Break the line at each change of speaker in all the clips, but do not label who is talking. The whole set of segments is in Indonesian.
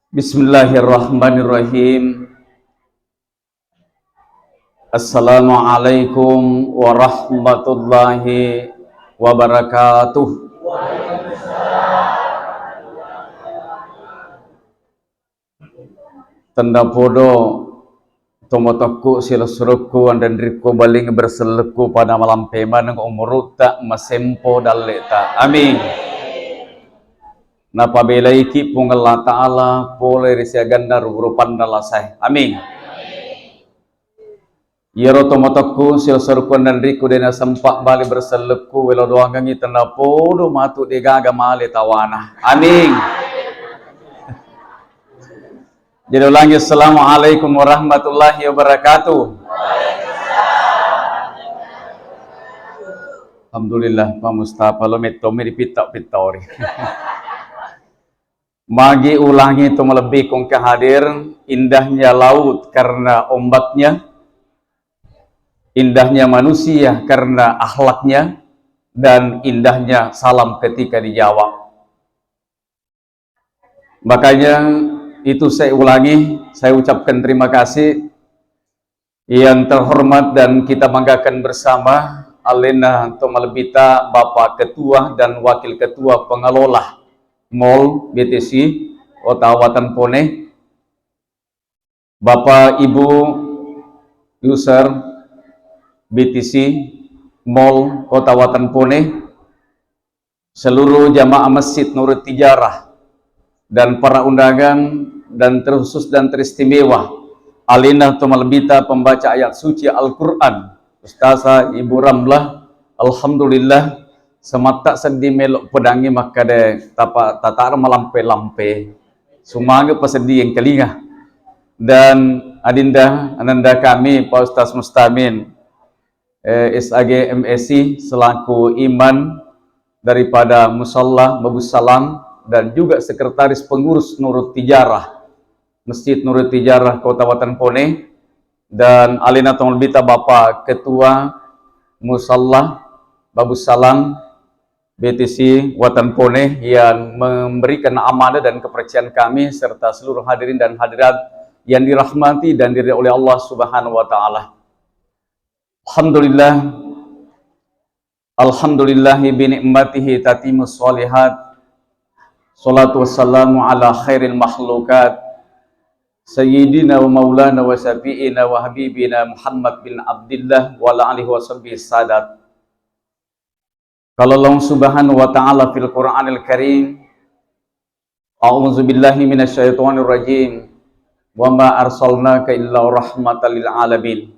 Bismillahirrahmanirrahim. Assalamualaikum warahmatullahi wabarakatuh. Tanda podo tomotoku silasuruku dan diriku baling berseleku pada malam peman umur tak masempo daleta. Amin. Napa belaiki pung Allah Ta'ala boleh risiaganda rurupan dalasai. Amin. Yero tomotoku silasuruku dan diriku dena sempak bali berseleku welo doangangi tanda podo matu digaga mali tawana. Amin. Jadi ulangi, Assalamualaikum warahmatullahi wabarakatuh. Alhamdulillah, Pak Mustafa lo metomi di pitak-pitori. Magi ulangi itu melebih kong kehadir, indahnya laut karena ombaknya, indahnya manusia karena akhlaknya, dan indahnya salam ketika dijawab. Makanya itu saya ulangi, saya ucapkan terima kasih yang terhormat dan kita banggakan bersama Alena Tomalbita, Bapak Ketua dan Wakil Ketua Pengelola Mall BTC Otawatan Pone, Bapak Ibu User BTC Mall Kota Watan Pone, seluruh jamaah Masjid Nurut Tijarah, dan para undangan dan terkhusus dan teristimewa Alina Tomalbita pembaca ayat suci Al-Quran, Ustazah Ibu Ramlah. Alhamdulillah semata sedih melok pedangi maka de tatar melampe-lampe sumangga pesedi yang kelinga, dan adinda ananda kami Pak Ustaz Mustamin SAG MSI selaku iman daripada Musalla Babus Salam dan juga sekretaris pengurus Nurut Tijarah Masjid Nurut Tijarah Kota Watan Pone, dan Alina Tomalbita Bapak Ketua Musalla Babus Salam BTC Watan Pone yang memberikan amanah dan kepercayaan kami serta seluruh hadirin dan hadirat yang dirahmati dan diridhai oleh Allah Subhanahu wa taala. Alhamdulillahi bi ni'matihi tatimus sholihat. Salatu wassalamu ala khairil makhlukat Sayyidina wa maulana wa syafi'ina wa habibina Muhammad bin Abdillah wa ala alihi wa sahbihi sadat. Kalau Allah Subhanahu wa ta'ala fil Qur'anil Karim, a'udzu billahi minasyaitonir rajim, wa ma arsalnaka illa rahmatan lil alamin.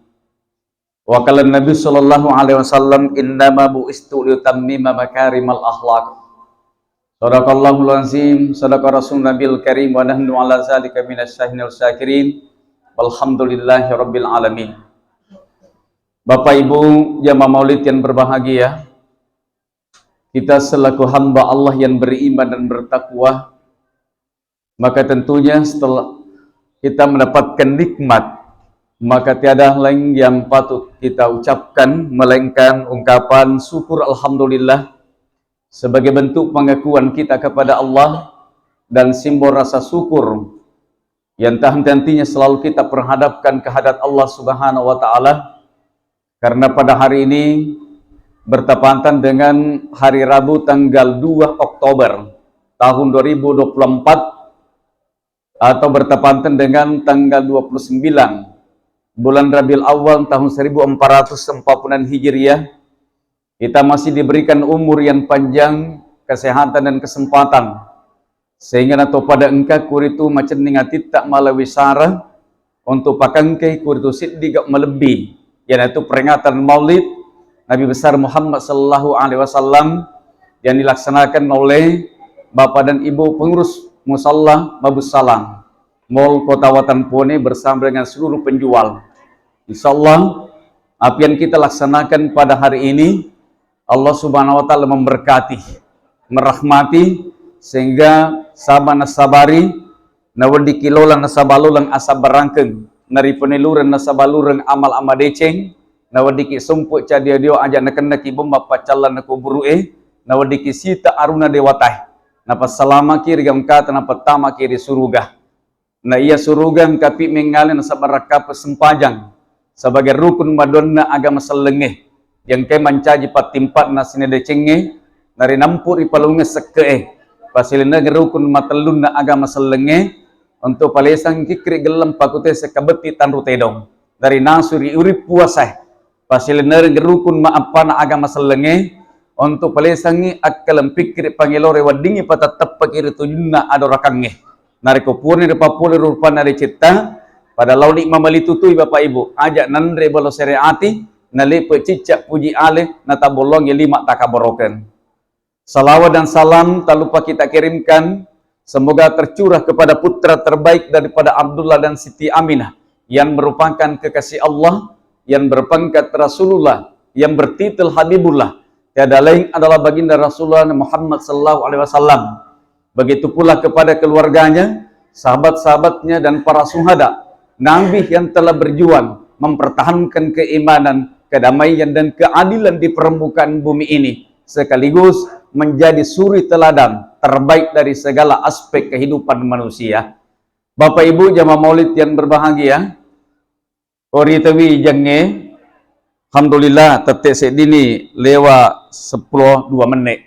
Wa qala Nabi sallallahu alaihi wasallam, innama bu'istu litammima makarimal akhlaq. Sadaqallahul azim, sadaqa rasul nabil karim, wa nahnu ala zalika minasyahidin syakirin, walhamdulillahi rabbil alamin. Bapak Ibu jamaah maulid yang berbahagia, kita selaku hamba Allah yang beriman dan bertakwa, maka tentunya setelah kita mendapatkan nikmat, maka tiada lain yang patut kita ucapkan melainkan ungkapan syukur alhamdulillah sebagai bentuk pengakuan kita kepada Allah dan simbol rasa syukur yang tak henti-hentinya selalu kita perhadapkan kehadrat Allah Subhanahu wa taala, karena pada hari ini bertepatan dengan hari Rabu tanggal 2 Oktober tahun 2024 atau bertepatan dengan tanggal 29 bulan Rabiul Awal tahun 1440 Hijriah. Kita masih diberikan umur yang panjang, kesehatan dan kesempatan, sehingga nato pada engkau kuritu macam ningatit tak malawi sarah untuk pakangkai kuritu siddiq melebih, yaitu peringatan Maulid Nabi besar Muhammad sallallahu alaihi wasallam yang dilaksanakan oleh Bapak dan Ibu pengurus Musalla Babus Salam Mall Kota Watan Pone bersama dengan seluruh penjual. Insyaallah apa yang kita laksanakan pada hari ini Allah Subhanahu wa taala memberkati, merahmati, sehingga sabana nasabari nawadi kilolan nasabalulan asab barangkeng nari peniluran nasabaluran amal amadeceng nawadi ki sumpuk cadia dio aja nakenda ki bomba pacalan na kuburue nawadi ki sita aruna dewatah napa salama kiri gam kata napa tama kiri surugah na ia surugan kapi mengalin sabaraka pesempajang sebagai rukun madonna agama selengeh yang ke mancaji patimpat na sinede cenge nari nampur ipalunge seke pasilina rukun matelun na agama selengeh untuk palesang kikri gelam pakute sekabeti tanru tedong dari nasuri urip puasa pasilina rukun maapa na agama selengeh untuk palesangi akalam pikir pangilore wadingi patatap pakiri tujunna adorakange nariko purni de papule rupa nari cipta pada laulik mamali tutui bapak ibu ajak nandre balo syariati nalepe cicak puji alih nata bolong ya lima takaboroken. Salawat dan salam tak lupa kita kirimkan semoga tercurah kepada putra terbaik daripada Abdullah dan Siti Aminah yang merupakan kekasih Allah yang berpangkat Rasulullah yang bertitel Habibullah tiada lain adalah baginda Rasulullah Muhammad sallallahu alaihi wasallam. Begitu pula kepada keluarganya, sahabat-sahabatnya dan para syuhada, nabi yang telah berjuang mempertahankan keimanan, kedamaian dan keadilan di permukaan bumi ini, sekaligus menjadi suri teladan terbaik dari segala aspek kehidupan manusia. Bapak Ibu jamaah Maulid yang berbahagia, ori tawi jange, alhamdulillah tetek sedini lewa 10-2 menit.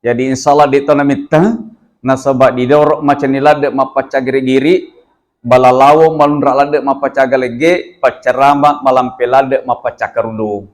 Jadi insyaallah di tanamita nasabak didorok macam ni ladek mapaca giri-giri balalawo malunrak ladek mapaca galege pacarama malam peladek mapaca karundung.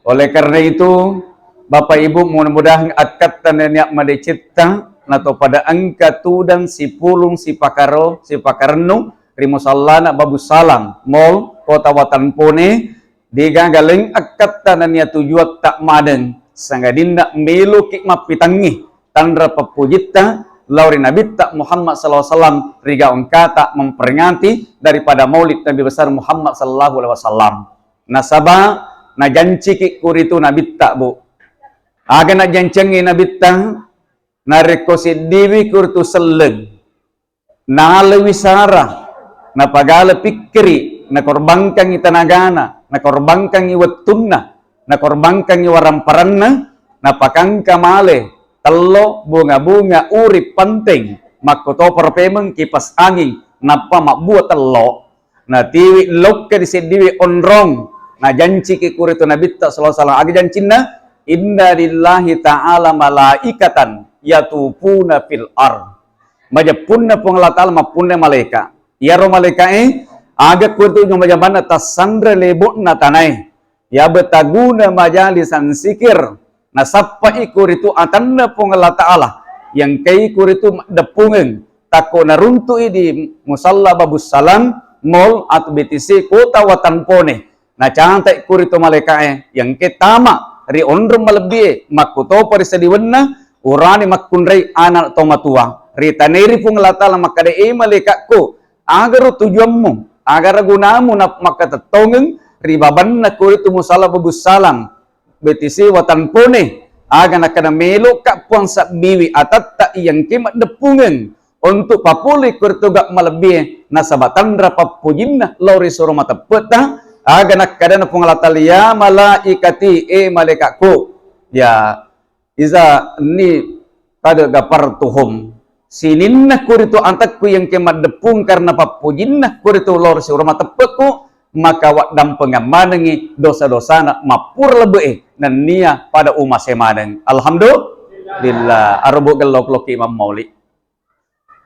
Oleh karena itu Bapak Ibu mudah-mudahan akad tananiak made cipta nato pada angka tudang si pulung si pakaro si pakarnu rimusallana babu salam mall kota watan pone digagaleng akad tananiak tujuat tak madeng sangadinda melu kikmap pitangi tandra papujita lauri Nabi tak Muhammad SAW riga ongkata memperingati daripada maulid Nabi besar Muhammad SAW. Nasaba na janci ki kuritu Nabi tak bu. Aga na jancengi Nabi tak na rekosi diwi kuritu seleg. Na lewisara na pagala pikiri na korbangkang itanagana na korbangkang iwatunna na korbangkang iwaramparanna na pakangka male telo bunga-bunga urip penting makoto perpemeng kipas angin napa mak buat telo na tiwi lokke di sediwi onrong na janci ki kuritu Nabi ta sallallahu alaihi wasallam agi jancinna inna lillahi ta'ala malaikatan yatufuna fil ard majapunna pung Allah ta'ala mapunna malaika ya ro malaika aga kuritu nyo majabana tasandre lebokna tanai ya betaguna majalisan sikir na sappa ikuritu atanna pung Allah Ta'ala yang kay kuritu depungen tako naruntu di musalla babus salam mall at BTC kota watan pone na cantai kuritu malekae yang ketama ri ondrum malebie makuto parisadiwenna urani makunrei anak tomatua ri taneri pung Allah Ta'ala makade malekakku agar tujuanmu agar gunamu na makatatongeng ri babanna kuritu musalla babus salam BTC watan pone aga nakana melo ka puang sa biwi atat ta yang kimat depungen untuk papuli kurtugak malebih nasabatan rapa pujinna lauri suro mata peta aga nakada na pungalatalia malaikati malaikatku ya iza ni pada gapar tuhum sininna kuritu antakku yang kimat depung karena papujinna kuritu lauri suro mata peku maka wakdam pengamanengi dosa-dosa nak mapur lebih dan nia pada umat semaneng. Alhamdulillah. Arbo gelok-lok Imam Maulid.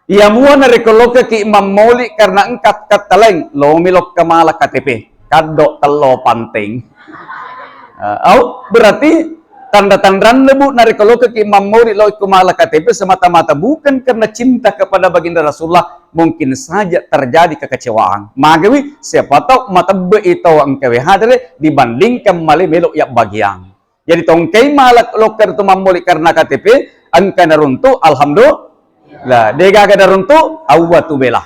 Ia muana rekolok ke Imam Maulid karena engkat kataleng lo milok kemala KTP. Kadok telo panting. Berarti tanda-tandan lebu narekolok ke Imam Maulid lo kemala KTP semata-mata bukan karena cinta kepada baginda Rasulullah. Mungkin saja terjadi kekecewaan. Magawi siapa tahu mata be itu angkawe hadare dibandingkan mali melok ya bagian. Jadi tongkai malak loker tu mamoli karena KTP angka naruntu alhamdulillah. Dega ga naruntu awatu belah.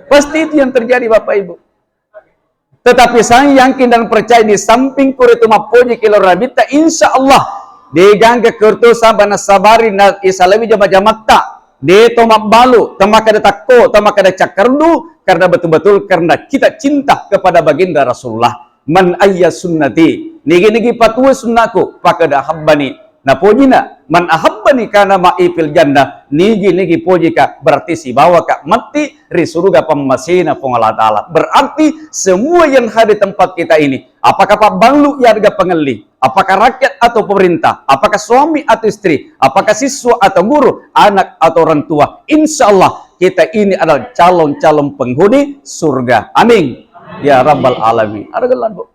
Pasti itu yang terjadi Bapak Ibu. Tetapi saya yakin dan percaya di samping kuritu mapoji kilo rabita insya Allah dega ga kurtu sabana sabari na isalawi jama-jama tak de tomak balu, tomak ada takko, tomak ada cakardu, karena betul-betul karena kita cinta kepada baginda Rasulullah. Man ayya sunnati, nigi-nigi patuwa sunnaku, pakada habbani, Nah poji na, man ahabbani kana ma'i fil jannah, nigi poji ka, berarti si bawa ka mati ri surga pemasina pong Allah Ta'ala. Berarti semua yang ada di tempat kita ini, apakah Pak Banglu yarga pengeli, apakah rakyat atau pemerintah, apakah suami atau istri, apakah siswa atau guru, anak atau orang tua, insya Allah kita ini adalah calon-calon penghuni surga. Amin. Ya Rabbal Alamin. Ada gelan, Bu.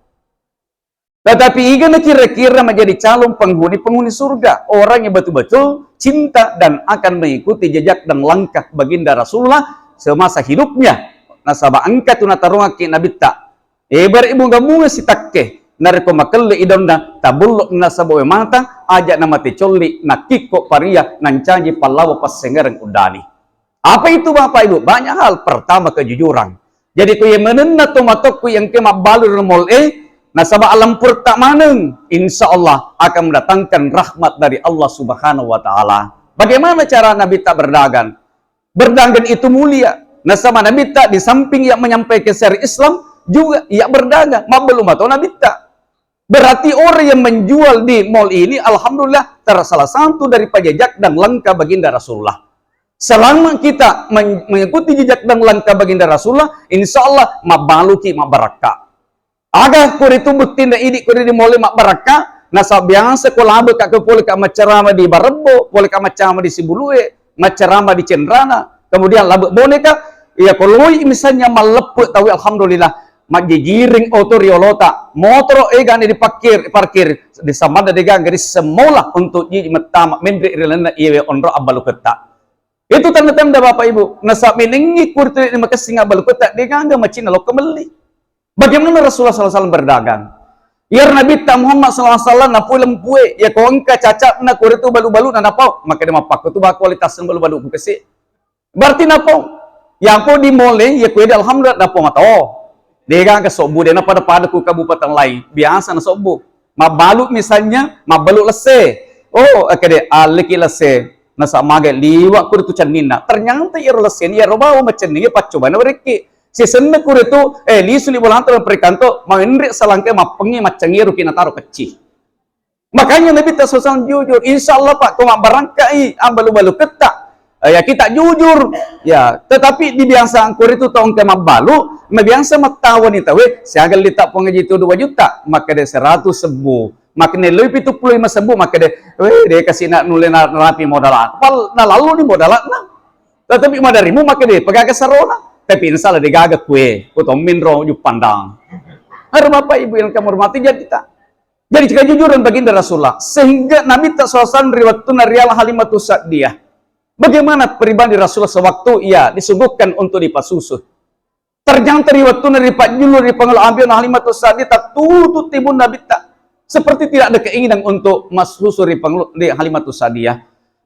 Tetapi ingin kira-kira menjadi calon penghuni surga, orang yang betul-betul cinta dan akan mengikuti jejak dan langkah baginda Rasulullah semasa hidupnya. Nasabah angkat tuna tarungaki nabi tak. Beribu gamunga si takke. Nariko makelle idonda tabulok nasabawe mata ajak nama tecolli nakiko paria nancanji palawa pas senggarang udani. Apa itu Bapak Ibu? Banyak hal. Pertama, kejujuran. Jadi ku yang menena tomatokku yang kemak balur mol nasabah alam purta maneng, insya Allah akan mendatangkan rahmat dari Allah Subhanahu wa Ta'ala. Bagaimana cara Nabi tak berdagang? Berdagang itu mulia. Nasabah Nabi tak di samping yang menyampaikan syariat Islam juga ia berdagang. Belum atau Nabi tak. Berarti orang yang menjual di mall ini, alhamdulillah, salah satu dari pajajak dan langkah baginda Rasulullah. Selama kita mengikuti jejak dan langkah baginda Rasulullah, insya Allah mabaluki mabarakah. Agak kur itu bukti na idik kur di mulai mak barakah, nasa biasa ko labe ka boleh ka macerama di Barebo, boleh ka macerama di Sibulue, macerama di Cendrana, kemudian labe boneka, ya kalau misalnya malepuk tahu alhamdulillah, majigiring auto riolota, motor gani parkir di samada degang garis semula untuk ji metama mendri rilana iwe onro abalu keta. Itu tanda-tanda Bapak Ibu, nasa menengi kur tu di makasih abalu keta degang ga macina lo kembali. Bagaimana Rasulullah SAW berdagang? Ya Nabi tak Muhammad SAW napu lempue, ya kau engkau cacat na kau itu balu-balu na napau, maka dia mapak itu bah kualitas balu-balu bukesi. Berarti napau, yang kau di mole, ya kau alhamdulillah napau mata oh, dia kan kesobu dia na pada ku kabupaten lain, biasa na sobu, mabalu misalnya, mabalu lese, oh akade aliki lese, nasa maga liwa kau itu canina, ternyata ya lese ni ya robawa macam ni ya pacoba na beriki. Si senna kuritu lisu li bolanto perikanto menrik salangke mapengi macangiru kinataro kecil. Makanya Nabi SAW jujur, insya Allah Pak kau barangkai balu-balu ketak. Ya kita jujur ya, tetapi di biasa kuritu tahun ke mabalu, biasa matawan itu siagal litak pengaji itu 2 juta, maka dia 100 sebu. Maka dia lebih 75 sebu, maka dia kasih nak nulen rapi modalan. Pal na lalu ni modalan na. Tetapi madarimu maka dia pegang ke sarona. Tapi insya Allah digaga kue, atau minro yuk pandang. Harus Bapak Ibu yang kamu hormati jadi tak. Jadi kejujuran baginda Rasulullah, sehingga Nabi tak sosan riwayat narial Halimatus Sa'diyah. Bagaimana pribadi Rasulullah sewaktu ia disuguhkan untuk dipasusuh. Ternyata riwayat dari Pak Julur di pengelolaan Halimatus Sa'diyah tak tutut timun Nabi tak. Seperti tidak ada keinginan untuk masusuh di Halimatus Sa'diyah.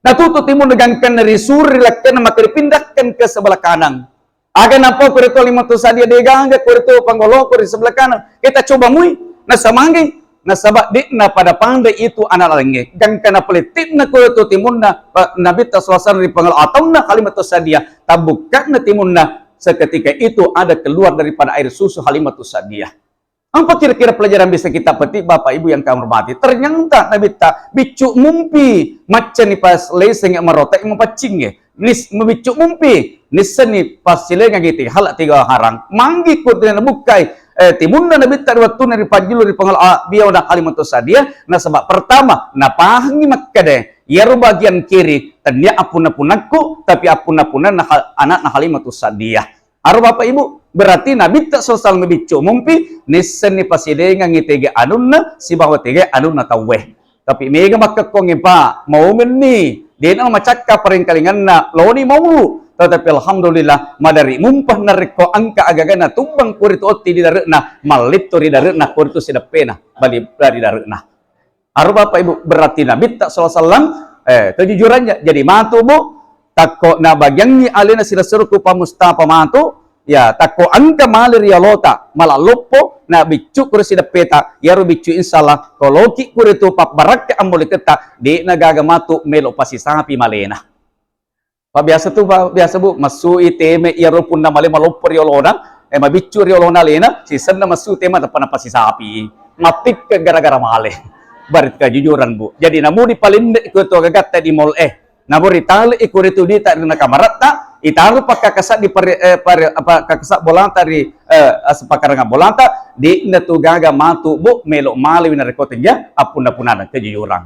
Nah tutut timun negangkan dari suri lakukan maka dipindahkan ke sebelah kanan. Agar nampak kuritu Halimatus Sa'diyah degangga kuritu panggolok di sebelah kanan. Kita coba mui nasamanggi nasabak dikna pada pandai itu anak lagi. Dan kena politik na kuritu timunna Nabi taswasan di panggolok atau na Halimatus Sa'diyah tabukan na timunna seketika itu ada keluar daripada air susu Halimatus Sa'diyah. Apa kira-kira pelajaran bisa kita petik Bapak Ibu yang kami hormati? Ternyata Nabi tak bicu mumpi macam ni pas leseng yang merotek mempacing ya. Nis membicuk mumpi nisani pasile ngagiti halak 3 harang manggi kurtina bukai timunna Nabi tak waktu dari pajulu di pengal biau dan Halimatus Sa'diyah na sebab pertama napahangi makkade ya bagian kiri tanya apuna-punaku tapi apuna-puna anak na Halimatus Sa'diyah. Aru Bapak Ibu berarti Nabi tak sosal membicuk mumpi nisani pasile ngagiti anunna si bawa 3 anunna taweh tapi mega makkakong pa mau meni dia nak macakka peringkalingan na loni mau tetapi alhamdulillah madari mumpah nariko angka agagana tumbang kuritu oti di darekna malito di darekna kuritu sidapena bali dari darekna. Aru Bapak Ibu berarti Nabi tak sallallahu kejujurannya jadi matu Bu takko na bagyangni alina sila suruku pamusta pamatu ya takko angka malir ya lota malalupo na bicu kursi dapeta yaru bicu insyaallah koloki kuritu pap barak amboli keta di nagagamatu melo pasi sapi malena. Pak biasa tuh Pak biasa Bu masu iteme yaru pun na male malopor yolona mabicu yolona lena si senna masu tema depan pasi sapi matik ke gara-gara male. barit kejujuran bu. Jadi namu di paling ikut gagat di mall namu ritali ikut itu di tak dina kamarat tak italu pakka kasak di apa kasak bolanta di sepakaranga bolanta di natu gaga matu bu melok mali wina rekotenja apuna-punana kejujuran.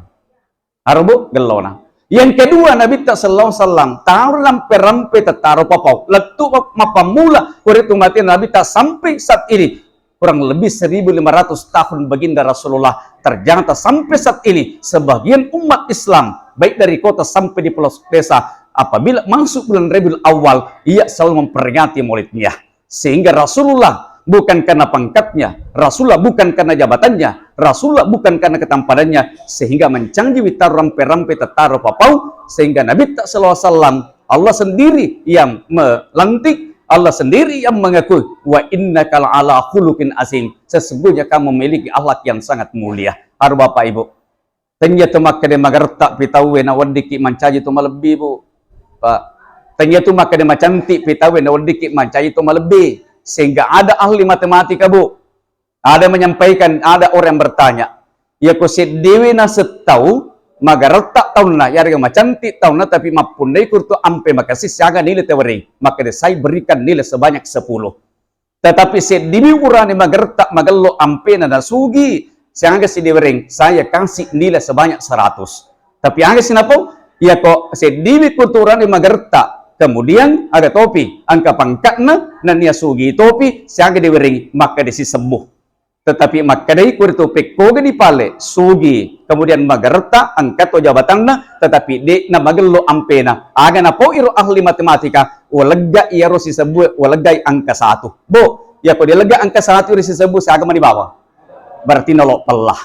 Harubu gelona. Yang kedua Nabi tak sallallahu alaihi wasallam taruh rampe-rampe tetaruh papau letu mapamula kuritu mati Nabi tak sampai saat ini kurang lebih 1500 tahun baginda Rasulullah ternyata sampai saat ini sebagian umat Islam baik dari kota sampai di pelosok desa apabila masuk bulan Rabiul Awal ia selalu memperingati maulidnya sehingga Rasulullah bukan karena pangkatnya, Rasulullah bukan karena jabatannya, Rasulullah bukan karena ketampadannya, sehingga mencanggiwi taruh rampe-rampe tetaruh papau, sehingga Nabi tak sallallahu alaihi wasallam Allah sendiri yang melantik, Allah sendiri yang mengakui, wa innaka la'ala khuluqin azim, sesungguhnya kamu memiliki akhlak yang sangat mulia. Har Bapak Ibu, ternyata makade magarta pitawe na wadiki mancaji tu malebih bu, Pak. Ternyata makade macanti pitawe na wadiki mancaji tu malebih. Sehingga ada ahli matematika bu, ada menyampaikan, ada orang yang bertanya, ya kusit dewi na setau magarata tahun na ya macanti tahun na tapi mapundai kurtu ampe makasih siaga nilai tewering maka saya berikan nilai sebanyak 10. Tetapi set dewi urani magarata magallo ampe na nasugi siaga si dewering saya kasih nilai sebanyak 100. Tapi angga sinapo ya kok set dewi kurtu urani magarata kemudian ada topi angka pangkatna nan dia sugi topi siaga dewering maka desi sembuh. Tetapi maka dari kuritu pekkoga di pale sugi kemudian magarta angkat to jabatanna tetapi de na magello ampena aga na po iro ahli matematika walega iro si sembuh walega angka 1 bo ya ko dia lega angka 1 iro si sembuh siaga man di bawah berarti nolo pelah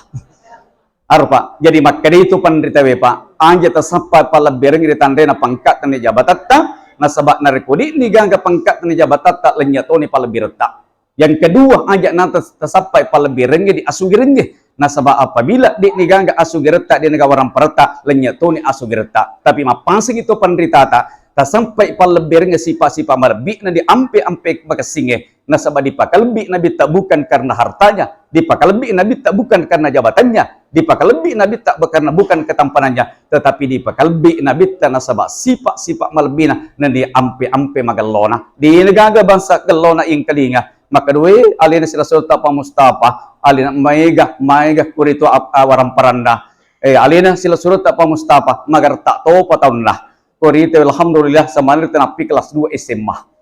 Arpa, jadi maka itu penderita Pak. Anja tersampai pala bereng di tandena pangkat tani jabatatta, nasabak narekodi ni gangga pangkat tani jabatatta lenyatoni pala birta. Yang kedua anja nanti tersampai pala bereng di asugirenge, nasabak apabila di ni gangga asugirta di negara orang perta lenyatoni asugirta. Tapi mapasing itu penderita sampai pala bereng sipa-sipa marbik na di ampe-ampe makasinge. Nasabah dipakalbi Nabi tak bukan karena hartanya, dipakalbi Nabi tak bukan karena jabatannya, dipakalbi Nabi tak bukan ketampanannya, tetapi dipakalbi Nabi tak nasabah sifat-sifat malbina nan di ampe-ampe magalona di negara bangsa gelona ing kalinga maka duwe alina sila sulta pa Mustafa alina maiga kurito awaram paranda alina sila sulta pa Mustafa magar tak to patawon lah kurito alhamdulillah samalir tenapi kelas 2 SMA.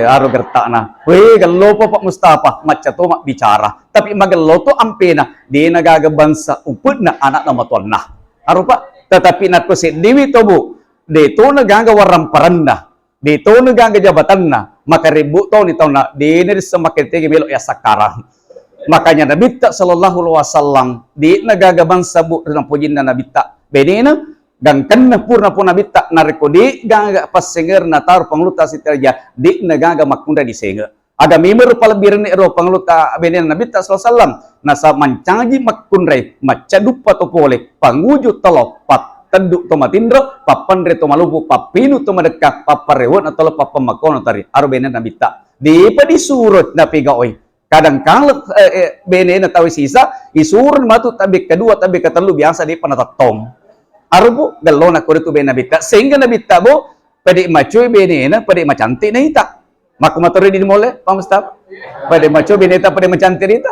Aro gertak na. Gallo po Pak Mustafa, matcha to mak bicara. Tapi magallo to ampena, di nagagabansa upod na anak na matuan na. Aro Pak, tetapi natko si Dewi to bu, dito nagagawaran paranda, dito nagagajabatan na, makaribu to ni taon na, di niris sa makitigi milo ya sakarang. Makanya Nabi sallallahu alaihi wasallam, di nagagabansa bu, ng pujin na Nabi benina, gangkan na purna po nabita narekodi gaga pas senger na tar pangluta si terja di nagaga makunda di senger aga mimer palabir ni ro pangluta benen nabita sallallahu nasa mancangi makundrai macadupa to pole panguju tolo pat tenduk to matindro papandre to malubu papinu to madekak paparewon atau papamakono tari aro benen nabita di padi surut na pigaoy kadang kala benen na tawi sisa isurun matu tabi kedua tabi ketelu biasa di panatatong Arubu galona kuritu be nabita sehingga nabita bo pade macoy benena pade macanti na ita maku maturi di mole Pak Mustafa pade macoy beneta pade macanti ita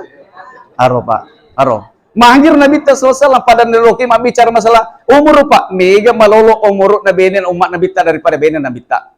aro Pak aro manggir nabita sallallahu pada neloki bicara masalah umur Pak mega malolo umur na benen umat nabita daripada benen nabita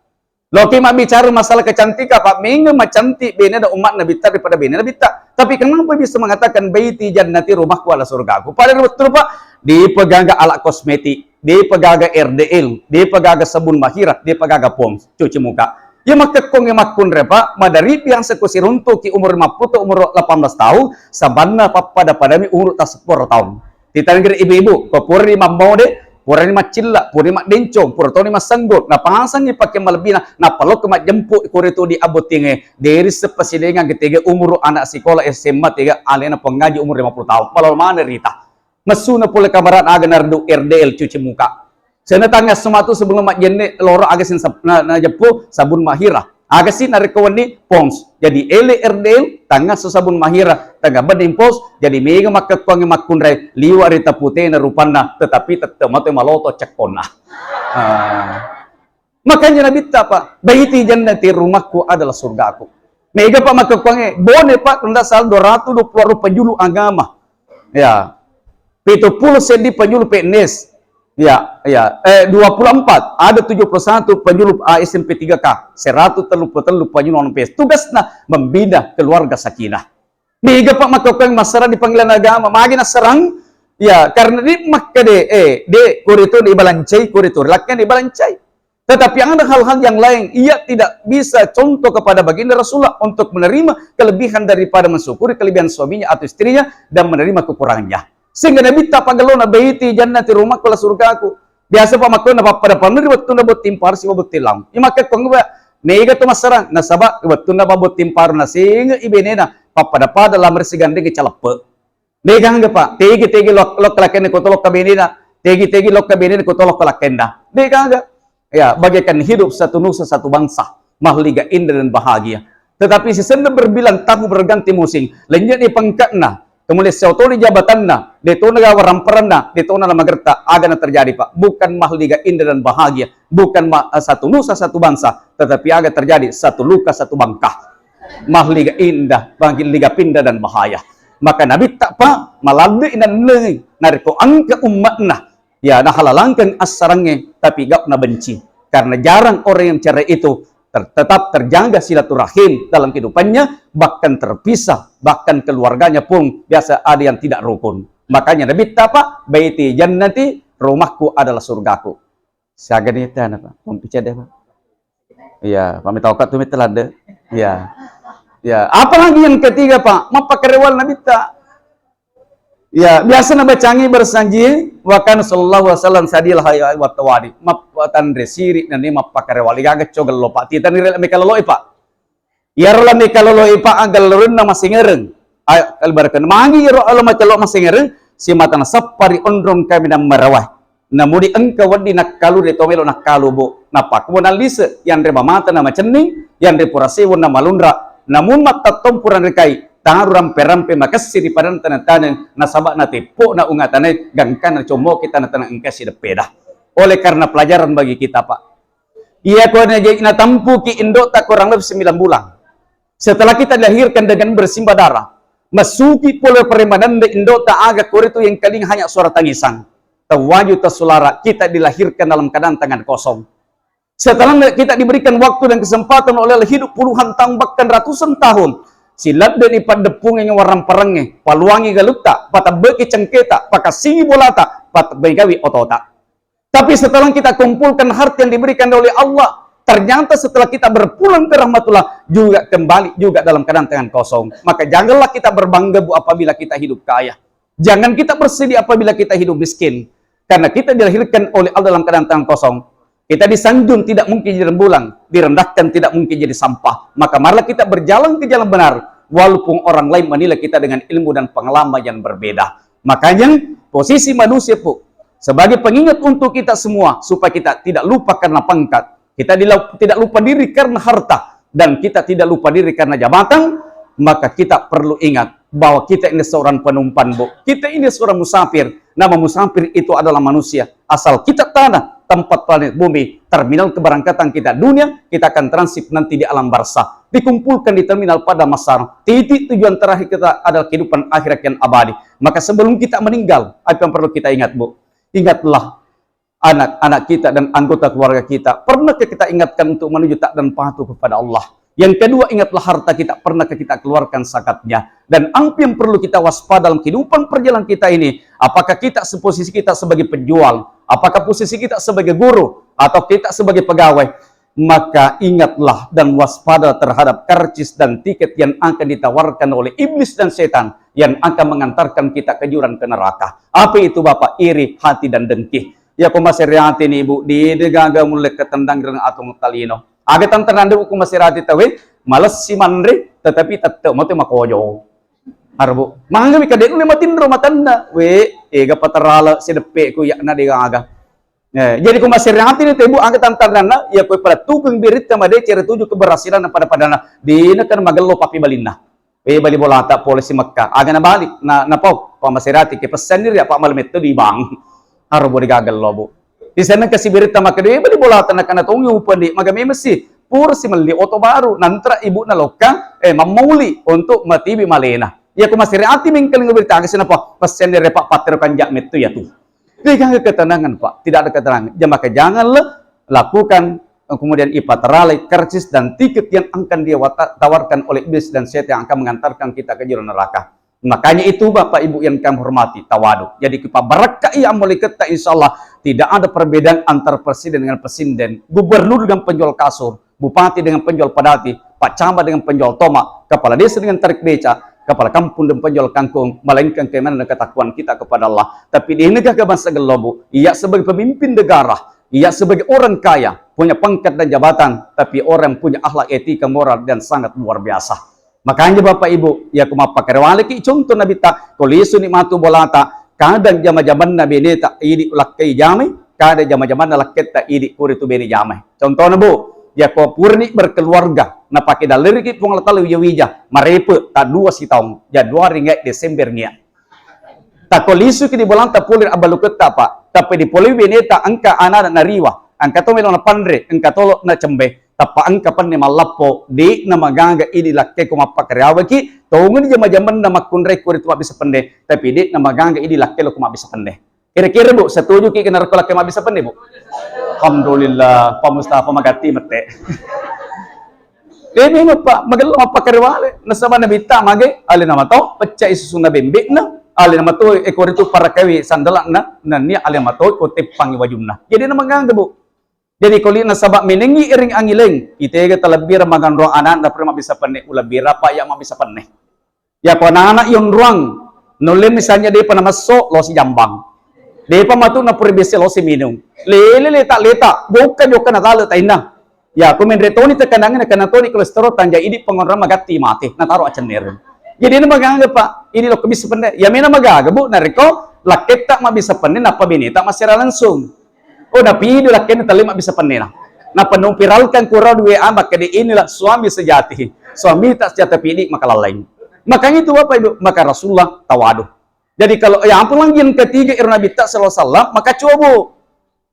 loki bicara masalah kecantikan Pak mega macanti benen umat nabita daripada benen nabita tapi kenapa bisa mengatakan baiti jannati rumahku ala surgaku padahal betul Pak di pegaga alat kosmetik, di pegaga RDL, di pegaga sabun mahira, di pegaga pom, cuci muka. Ya maka kong yang makun repa, madari yang sekusir untuk ki umur 50 umur 18 tahun, sabanna pada padami umur tak 10 tahun. Ditanya ibu-ibu, kau puri mamau de, puri macilla, puri mak dencong, puri toni masanggot, na pangasan ni pakai malbina, na palo kemat jemput kuritu di abotinge, dari sepasidengan ketiga umur anak sekolah SMA tiga alena pengaji umur 50 tahun. Malah mana rita? Mesuna pula kamaran aga nardu RDL cuci muka. Sana tanya semua tu sebelum mak jenne loro aga sin na jepu sabun mahira. Aga si narikawan ni Pons. Jadi ele erdel tanga sesabun mahira tanga bading pos jadi mega makakwangi makunray liwa rita putih na rupanna tetapi tetap matu maloto cekona. Makanya Nabi apa? Baiti jannati rumahku adalah surgaku. Mega pak makakwangi bone pak tanda sal 220 penjulu agama. Ya. 70 sendi penjulu PNS. Ya, 24 ada 71 penyuluh SMP 3K 133 penyuluh non-PS tugasnya membina keluarga sakinah. Mega pak makakang masyarakat di panggilan agama magina serang ya karena di makka de kuritur di balancai kuritur laknya di balancai. Tetapi ada hal-hal yang lain ia tidak bisa contoh kepada baginda Rasulullah untuk menerima kelebihan daripada mensyukuri kelebihan suaminya atau istrinya dan menerima kekurangannya. Sehingga Nabi tak pagalona baiti jannati rumah kala surgaku. Biasa pak makona pada pamir waktu na bot timpar si bot tilang. Imaka kong ba mega to masarang nasaba waktu na babot timpar na singa ibenena pada lamar sigande ke calape. Mega nga pa tegi lok laken ko tolok kabenena tegi lok kabenena ko tolok lakenda. Mega nga ya bagaikan hidup satu nusa satu bangsa mahliga indah dan bahagia. Tetapi si senda berbilang tahu berganti musim lenjat ni pangkatna kemudian seoto di jabatanna, dito nagawaran peranna, dito na magerta, aga na terjadi pak. Bukan mahliga indah dan bahagia, bukan satu nusa satu bangsa, tetapi aga terjadi satu luka satu bangkah. Mahliga indah, mahliga pindah dan bahaya. Maka Nabi tak pak malalui dan lengi, nariko angka umatna, ya nah halalangkan asarangnya, tapi gak na benci. Karena jarang orang yang cara itu tetap terjaga silaturahim dalam kehidupannya, bahkan terpisah, bahkan keluarganya pun biasa ada yang tidak rukun. Makanya Nabi apa? Baiti jannati, rumahku adalah surgaku. Siaga ni tan apa? Pembicara dia, Pak. Iya, pamit taukat tumit telada. Iya. Ya, apalagi yang ketiga, Pak? Mapakarewal Nabi tak. Ya, biasa na bacangi bersanji wa kan sallallahu alaihi wasallam sadil hayya wa tawadi mapatan resiri nani mapakarewali gaga cogal lo pak titan ni me kalolo pak yarla me kalolo pak agal run na masingereng ay kalbarakan mangi yaro ala macalo masingereng si matana sappari ondron kami na marawah namudi engka wadi nakkalu de tomelo nakkalu bo napak mo nalise yan reba mata na macenning yan repurase won na malundra namun mata tompuran rekai tangan rampe-rampe makasih di padan tanah-tanah nasabak na tipu na ungatanay gangkan na cumo kita na tanang engkasi depeda. Oleh karena pelajaran bagi kita pak. Ia ko na tampu ki Indo tak kurang lebih 9 bulan. Setelah kita dilahirkan dengan bersimbah darah, masuki pula peremanan di Indo tak agak kuritu yang kaling hanya suara tangisan. Tawaju tasulara kita dilahirkan dalam keadaan tangan kosong. Setelah kita diberikan waktu dan kesempatan oleh hidup puluhan tahun bahkan ratusan tahun. Silat dan ipat depung yang warang perangnya, paluangi galukta, patabeki cengketa, pakasini bolata, patabegawi otota. Tapi setelah kita kumpulkan harta yang diberikan oleh Allah, ternyata setelah kita berpulang ke rahmatullah, juga kembali juga dalam keadaan tangan kosong. Maka janganlah kita berbangga bu apabila kita hidup kaya. Jangan kita bersedih apabila kita hidup miskin. Karena kita dilahirkan oleh Allah dalam keadaan tangan kosong. Kita disanjung tidak mungkin jadi rembulan, direndahkan tidak mungkin jadi sampah. Maka marilah kita berjalan ke jalan benar, walaupun orang lain menilai kita dengan ilmu dan pengalaman yang berbeda. Makanya posisi manusia pun sebagai pengingat untuk kita semua, supaya kita tidak lupa karena pangkat, kita tidak lupa diri karena harta, dan kita tidak lupa diri karena jabatan. Maka kita perlu ingat bahwa kita ini seorang penumpang, bu. Kita ini seorang musafir. Nama musafir itu adalah manusia. Asal kita tanah, tempat planet bumi, terminal keberangkatan kita dunia, kita akan transit nanti di alam barzah. Dikumpulkan di terminal pada masa titik tujuan terakhir kita adalah kehidupan akhirat yang abadi. Maka sebelum kita meninggal, apa yang perlu kita ingat, bu? Ingatlah anak-anak kita dan anggota keluarga kita. Pernahkah kita ingatkan untuk menuju taat dan patuh kepada Allah? Yang kedua, ingatlah harta kita, pernahkah kita keluarkan zakatnya? Dan apa yang perlu kita waspada dalam kehidupan perjalanan kita ini? Apakah kita posisi kita sebagai penjual? Apakah posisi kita sebagai guru? Atau kita sebagai pegawai? Maka ingatlah dan waspada terhadap karcis dan tiket yang akan ditawarkan oleh iblis dan setan yang akan mengantarkan kita ke jurang ke neraka. Apa itu Bapak? Iri, hati, dan dengki. Ya kumasiriati nih Ibu, di degaga mulai ketendang dengan atau mutalino. Aga tantangan dulu kumasirati tahu, malas si mandri, tetapi tetap mau makoyo. Harbu, mangga mika denu lima tindro matanda, ega patarala si depe ku yakna degaga. Jadi kung masirati ni ibu angkat tantangan ya kung pada tukang birit sama dia cari tuju keberhasilan pada padana di na kan magalo papi balinna. Bali bola tak polisi Mekah. Aga na balik na pau pa masirati ke pesan diri pak malam itu di bang. Haro bo gagal lo bu. Di sana kasi birit sama kede bali bola tan kana tong yu pandi magame mesi pur si mali oto baru nantra ibu na lokang mamuli untuk matibi malena. Ya kung masirati mingkel ngberita kasi na po pesan diri pak patero kanjak metu ya tuh. Tidak ketenangan Pak, tidak ada ketenangan. Maka janganlah lakukan kemudian ipateralai, kercis dan tiket yang akan dia tawarkan oleh iblis dan setan yang akan mengantarkan kita ke jurang neraka. Makanya itu Bapak Ibu yang kami hormati, tawadu. Jadi kita berkah yang mulai kita insya Allah tidak ada perbedaan antara presiden dengan presiden, gubernur dengan penjual kasur, bupati dengan penjual padati, Pak Camat dengan penjual tomat, kepala desa dengan tarik beca, kepala kampung dan penjual kangkung, melainkan keimanan dan ketakwaan kita kepada Allah. Tapi di negara bangsa Gelobo, ia sebagai pemimpin negara, ia sebagai orang kaya, punya pangkat dan jabatan, tapi orang punya akhlak etika moral dan sangat luar biasa. Makanya Bapak Ibu, ya kumapa kerewale ki contoh Nabi ta, kolisu ni matu bolata, kadang jama-jaman Nabi ini tak idi lakai jamai, kadang jama-jaman lakai tak idi kuritu beni jamai. Contohnya Bu, ya ko purni berkeluarga na pakai daleri ki pung latala wija marepe ta 2 tahun ya 2 ringgit Desember nya ta kolisu ki di bolang ta pulir abaluketa Pak tapi di poli beneta angka ana na riwa angka to melona pandre angka tolo na cembe tapa angka pan ne malappo di na maganga ini lakke ko mapakarawa ki tongun jama-jaman na makunre ko ritu bisa pende tapi di na maganga ini lakke lo ko bisa pende kira-kira Bu setuju ki kenar ko lakke bisa pende Bu. Alhamdulillah, Pak Mustafa magati mate. Ini Pak, magalo mapakariwale. Nasama na bita mage, ali nama to, pecah isu na bembek na, ali nama to ekor itu para kawi sandala na niya ali nama to kutip pangiwajum na. Jadi na maganda Bu. Jadi kuli nasaba menengi iring angileng, itega talabira magan ruang anak na prima bisa penne ulabira Pak yang bisa penne. Ya ko anak yung ruang, nulim misalnya dia pernah masuk lo si jambang. Dia pamatu na purbese lo si minum. Lele leta bukan yo kana talo taina. Ya komen retoni tekanangan kana toni kolesterol tanja ini pengonram magati mati na taro acener. Jadi ini magaga Pak, ini lo bisa pende. Ya mena magaga Bu nariko laketa ma bisa pende na pabinita masira langsung. Oh na pido lakena talima bisa pende na. Na penung viralkan kurau dua ambak kede inilah suami sejati. Suami tak sejati pidi makalalain. Makanya itu Bapak Ibu, maka Rasulullah tawadu. Jadi kalau ya ampun lang yang ketiga irna bita sallallahu maka coba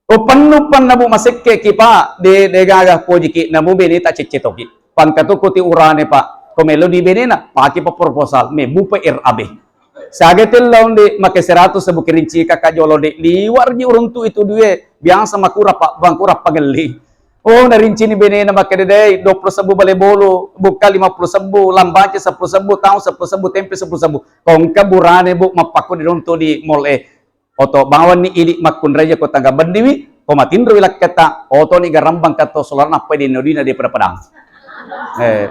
o panupan nabu masekke ki pa de gaga poji ki nabu beni ta cecetoki pangkatu kuti urane Pak komelo di benena paki pa proposal me bupa RAB sagetel launde make 100 sebu kirinci kakak jolo de liwarnya uruntu itu duwe biasa makura Pak bangkura pagelli. Oh, narinci ni benena make de 20 sebu bale bolo, buka 50 sebu, lambace 10 sebu, tahu 10 sebu, tempe 10 sebu. Kong kaburane Bu mapako di ronto di mall oto bawan ni idi makun raja ko tangga bandiwi, ko matindro wilak kata, oto ni garambang kato solar na pwede nodina di pada padang.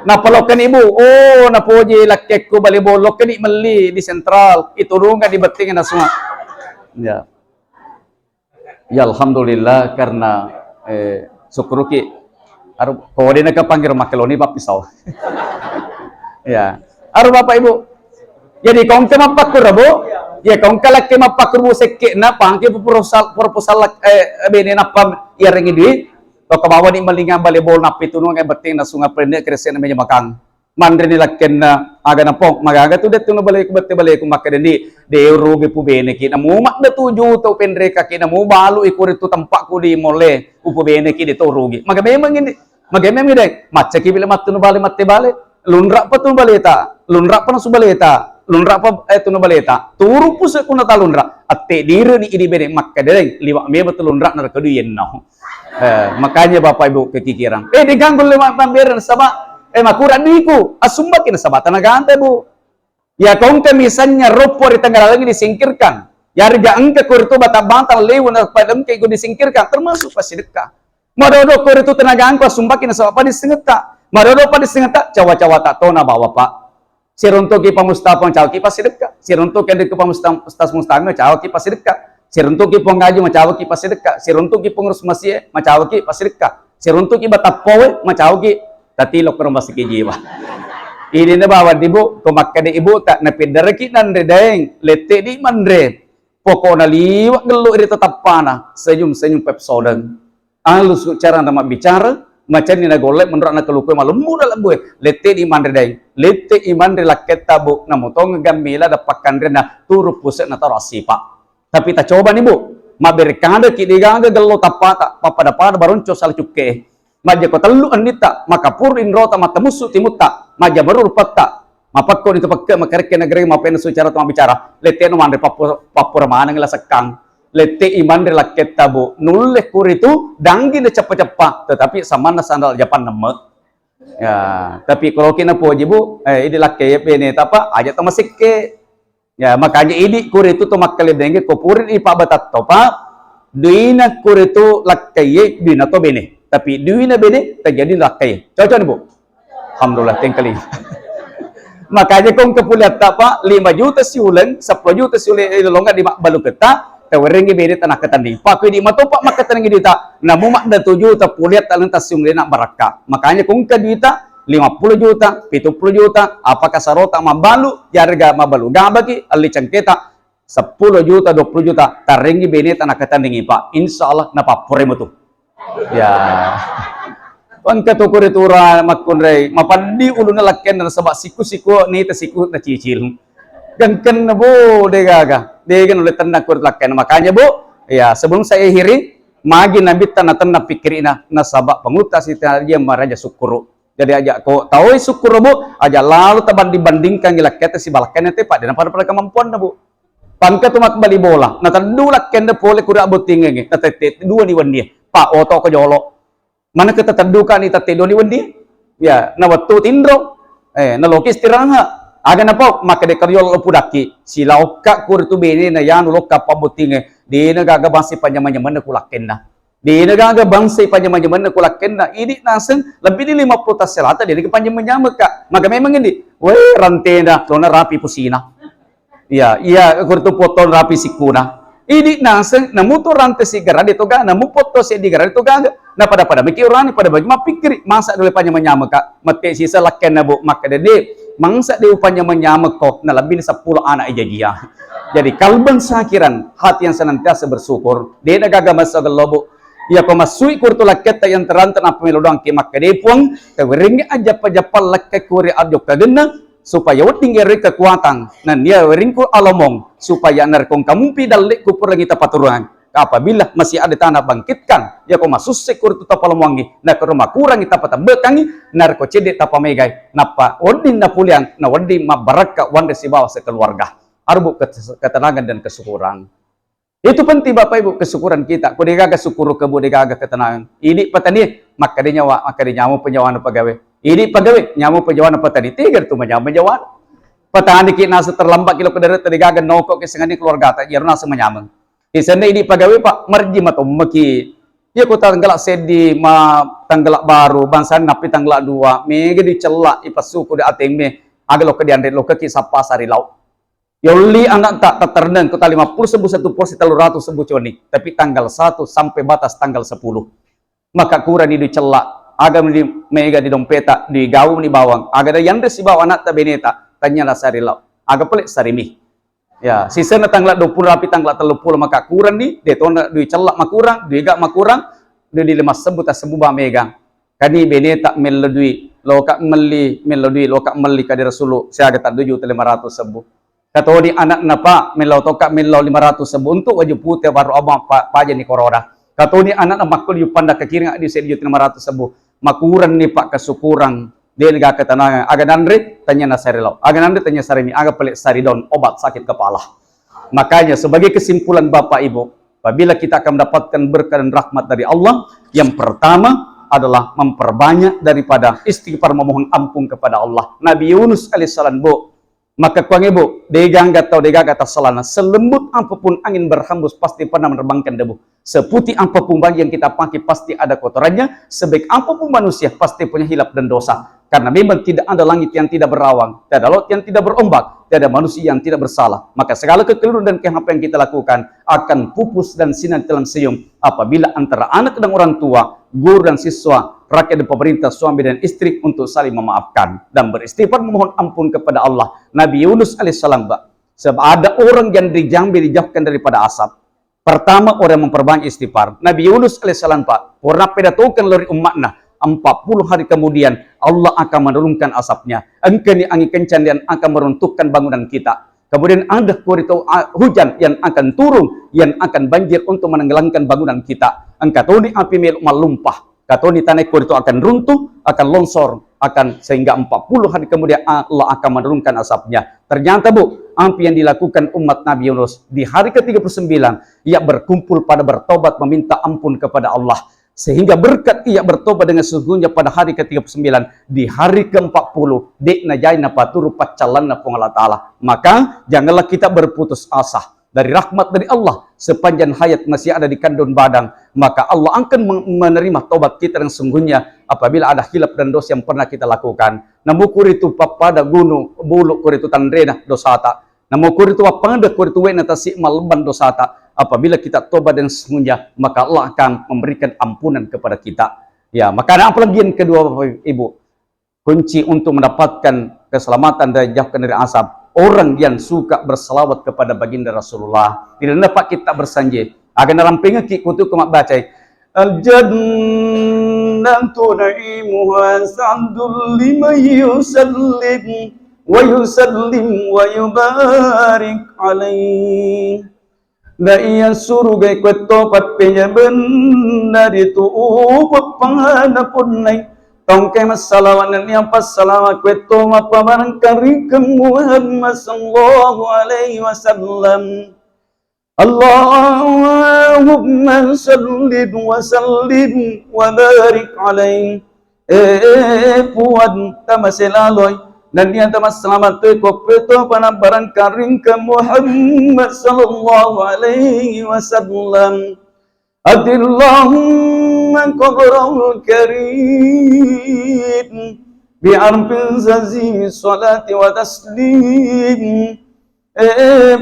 Napalokan Ibu, oh napoji lakke ko bale bolo kani meli di sentral, iturungan di betingan na semua. Ya. Ya alhamdulillah karena syukuruki aru kode na kapanggir makeloni Pak pisau. Ya. Aru Bapak Ibu. Jadi kong ke mapakur Bu. Ya kong kalak ke mapakur Bu sekke na pangke proposal bene na pam iring idi. To kabawa ni malinga balebol na pitunong ay beting na sunga prende kresen na medyo makang. Mandre ni lakken na aga na pong magaga tu det no balay ko bette balay ko makadeni de rugi pu bene ki na mumak da tuju to pendre ka ki na mu balu ikuri tu tampak ko di mole upu bene ki de to rugi memang ini dek macca ki bila mattu no bale matte bale lunra pa tu baleta lunra pa no su baleta lunra pa tu no baleta turu pu se kuna ta lunra atte dire ni idi bene makadeng liwa me betul lunra na kadu yen no makanya Bapak Ibu kekikiran diganggul lima pamberan sama makuran niku asumba kina sabata nagante Bu. Ya kung misalnya ropo di tanggal lagi disingkirkan. Ya harga angka kurito bata-bata lewu na padam kay ko disingkirkan termasuk pasideka. Madodo kurito tenaga angko asumba kina sabata disingeta. Madodo pa disingeta cawa-cawa tato na bawa Pak. Siruntuk ki pamustapang cawa ki pasideka. Siruntuk ki pamustapang cawa ki pasideka. Siruntuk ki panggaji macawa ki pasideka. Siruntuk ki pengurus masjid macawa ki pasideka. Siruntuk ki batapowe macawa ki tatilo ko masih jiwa. Ini na bawa dibu kumakka de ibu tak na pidaraki nan redeng lete di mandre. Pokoknya liwat gelo iri tetap panah, senyum-senyum pepsodeng. Alus cara nama bicara, macam ni na golek menurut anak kelukui malu mudah lah boy. Lete iman redai, lete iman relaket tabu, namun tong gamila dapat kandrena turu pusat na tarasi pak. Tapi tak coba nih bu, ma berkanda kidigaga gelo tapata, papada barunco sal cuke. Maja ko telu anita, maka purin rota mata musuh timutta, maja baru pata. Mapakko dito pagka makareke negeri mapen sucara tama bicara lete no mandre papur mana ngila sekang lete iman de laket tabu nulle kuritu danggi na cepat-cepat tetapi sama na sandal Japan nemet ya tapi kalau kina po jibu ini lakke bene tapa aja to masikke ya makanya ini kuritu to makkale denge ko purin ipa batat to pa duina kuritu lakke dina to bene tapi duina bene terjadi lakke cocok bu alhamdulillah tengkali. Makanya kong kepuliat apa 5 juta siulan 10 juta siulan ilolonga di balu keta tawarengi bede tanah ketanding pak di matopak mak ketanding dita namu mak da 7 juta puliat talentas siulan nak baraka makanya kong ke dita 50 juta 70 juta apakah sarota mabalu jarga mabalu gabaki ali cangketa 10 juta 20 juta tarengi bede tanah ketanding pak insyaallah napapure mo tu ya Pangka to kuritura makunray mapandi ulo na lakken na sabak siku-siku ni ta siku na cicil. Gangken na bu degaga. Degan ulit tanda kurit lakken makanya bu ya sebelum saya hiri magi nabit na pikir na sabak pangutas itu dia maraja sukuru. Jadi aja ko tahu sukuru bu aja lalu taban dibandingkan gilakket si balakken nanti pak dan pada kemampuan na bu. Pangka to makbali bola. Na tandu lakken na pole kura abutingenge. Na tete dua ni wandi. Pak oto ko jolo. Mana kita terduka ni tati doni wendi ya na waktu tindro na lokis tiranga aga na po maka de karyol pudaki sila okka kurtu bene na yan lokka pabutinge di nagaga bangsi panyaman-yaman na kulaken na di nagaga bangsi panyaman-yaman na kulaken na ini naseng lebih di 50 tas selata di panyaman-yaman ka maka memang ini we rantena lona rapi pusina ya iya kurtu potong rapi sikuna ini naseng namuto rante sigara dito ga namupoto si digara dito ga na pada mikir orang ni pada bagi mapikir masa dulu panya menyama kak mati sisa lakken na bu maka dede mangsa dia upanya menyama kok na lebih 10 anak ijajia jadi kalban sakiran hati yang senantiasa bersyukur dia nagaga masa gelobo ya pemasui kurtu laket yang terantan apa melodang ki maka dia puang taweringi aja pajapal laket kuri adjok kagena supaya weting eri kekuatan nan dia weringku alomong supaya narkong kamumpi dalik kupur lagi tapaturuan apabila masih ada tanah bangkitkan ya ko masusik kurtu tapalamongi na kurma kurang kita patambekangi narko cede tapamegai napa wadin na puliang na wadin mabaraka wanda si bawa sekeluarga arbu ketenangan dan kesyukuran itu penting Bapak Ibu kesyukuran kita kudegaga syukuru ke budegaga ketenangan ini petani maka dia nyawa maka dia nyamu penyawana pegawai ini pegawai nyamu penyawana petani tiga tu menyamu penyawana petani kita nasa terlambat kilo kederet tegaga nokok kesengani keluarga tak jaruna semenyameng di sana ini pegawai pak merji mato meki ya ko tanggalak sedi ma tanggalak baru bangsan napi tanggalak 2 mege dicelak ipasuku di ateme agalo ke diandre lo ke sapa sari lau yoli anak tak terneng kota 50 sebu 1 porsi 300 sebu coni tapi tanggal 1 sampai batas tanggal 10 maka kurang di dicelak agam di mega di dompeta di gaung di bawang aga yang si bawa anak ta beneta tanya la sari lau aga pelik sarimi ya sisa na tanggal 20 rapi tanggal 30 maka kurang di detona duit celak makurang duit gak makurang duit di 5 sebu tak sebu ba mega kani beneta melodui loka meli loka meli kadi rasulu saya agak 7.500 sebu kata di anak napa melau toka melau 500 sebu untuk wajib putih baru abang paja ni corona kata di anak na makul yu panda ke kiri di 7.500 sebu makurang ni pak kesyukuran dia negara ketenangan aga nandri tanya nasarilau aga nandri tanya sarimi aga pelik saridon obat sakit kepala makanya sebagai kesimpulan Bapak Ibu apabila kita akan mendapatkan berkah dan rahmat dari Allah yang pertama adalah memperbanyak daripada istighfar memohon ampun kepada Allah Nabi Yunus alaihissalam bu maka kuang ibu degaga selana selembut apapun angin berhembus pasti pernah menerbangkan debu seputih apapun baju yang kita pakai pasti ada kotorannya sebaik apapun manusia pasti punya hilap dan dosa karena memang tidak ada langit yang tidak berawang, tidak ada laut yang tidak berombak, tidak ada manusia yang tidak bersalah. Maka segala kekeliruan dan kehampaan yang kita lakukan akan pupus dan sinar dalam senyum apabila antara anak dan orang tua, guru dan siswa, rakyat dan pemerintah, suami dan istri untuk saling memaafkan dan beristighfar memohon ampun kepada Allah. Nabi Yunus alaihissalam Sebab ada orang yang dijauhkan daripada asap. Pertama, orang yang memperbanyak istighfar. Nabi Yunus alaihissalam Pak, pernah pedatukan lori umatnya. 40 hari kemudian Allah akan menurunkan asapnya. Engkau ni angin kencang yang akan meruntuhkan bangunan kita. Kemudian ada kuritu hujan yang akan turun, yang akan banjir untuk menenggelamkan bangunan kita. Engkau ni api melumpah. Kata ni tanah kuritu akan runtuh, akan longsor, akan sehingga 40 hari kemudian Allah akan menurunkan asapnya. Ternyata Bu, apa yang dilakukan umat Nabi Yunus di hari ke-39, ia berkumpul pada bertobat meminta ampun kepada Allah. Sehingga berkat ia bertobat dengan sesungguhnya pada hari ke-39, di hari ke-40, dekna jaina paturu pacalanna pung Allah Ta'ala. Maka janganlah kita berputus asa dari rahmat dari Allah sepanjang hayat masih ada di kandung badan, maka Allah akan menerima taubat kita yang sungguhnya apabila ada hilaf dan dosa yang pernah kita lakukan. Namukur itu pada gunung bulu kuritu tandrena dosata. Namukur itu pada kuritu wena tasik malban dosata. Apabila kita taubat dan sungguhnya, maka Allah akan memberikan ampunan kepada kita. Ya, maka ada apa lagi yang kedua Bapak Ibu? Kunci untuk mendapatkan keselamatan dan jauhkan dari asap. Orang yang suka berselawat kepada baginda Rasulullah. Tidak dapat kita bersanjung. Akan dalam pengaki kutu kemak baca. Al-jannatu na'imuha sa'dul liman yusallim wa yusallim wa yubarik alaih. Da iya surga kuetopat penya benar itu upapana pun naik. Tongkai masalawat dan yang pas salawat kueto apa barang kari ke Muhammad sallallahu alaihi wasallam. Allahumma salli wa sallim wa barik alaihi. Puan tamaselaloy dan yang tamas selamat ko kueto pana barang kari ke Muhammad sallallahu alaihi wasallam. Adillahumma qabrahul karim bi'arfin zazim salati wa taslim.